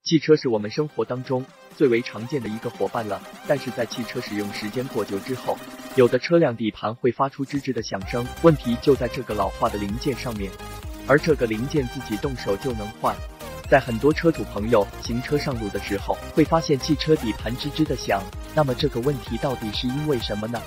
汽车是我们生活当中最为常见的一个伙伴了，但是在汽车使用时间过久之后，有的车辆底盘会发出吱吱的响声，问题就在这个老化的零件上面，而这个零件自己动手就能换。在很多车主朋友行车上路的时候，会发现汽车底盘吱吱的响，那么这个问题到底是因为什么呢？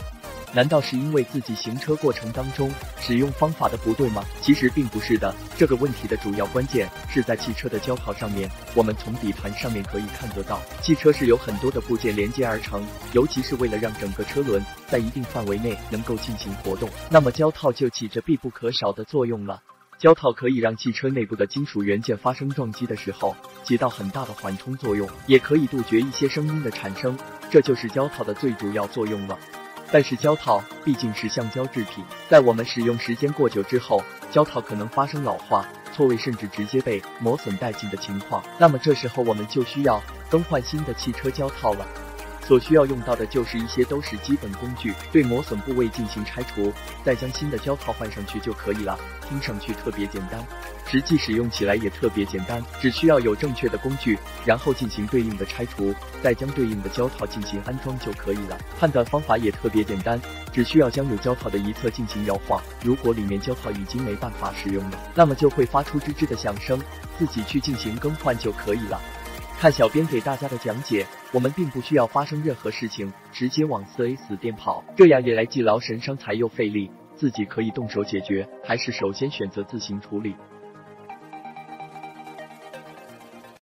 难道是因为自己行车过程当中使用方法的不对吗？其实并不是的，这个问题的主要关键是在汽车的胶套上面。我们从底盘上面可以看得到，汽车是由很多的部件连接而成，尤其是为了让整个车轮在一定范围内能够进行活动，那么胶套就起着必不可少的作用了。胶套可以让汽车内部的金属元件发生撞击的时候起到很大的缓冲作用，也可以杜绝一些声音的产生，这就是胶套的最主要作用了。但是胶套毕竟是橡胶制品，在我们使用时间过久之后，胶套可能发生老化、错位甚至直接被磨损殆尽的情况，那么这时候我们就需要更换新的汽车胶套了。所需要用到的就是一些都是基本工具，对磨损部位进行拆除，再将新的胶套换上去就可以了。听上去特别简单，实际使用起来也特别简单，只需要有正确的工具，然后进行对应的拆除，再将对应的胶套进行安装就可以了。判断方法也特别简单，只需要将有胶套的一侧进行摇晃，如果里面胶套已经没办法使用了，那么就会发出吱吱的响声，自己去进行更换就可以了。看小编给大家的讲解，我们并不需要发生任何事情，直接往4S 店跑，这样也来既劳神伤财又费力，自己可以动手解决，还是首先选择自行处理。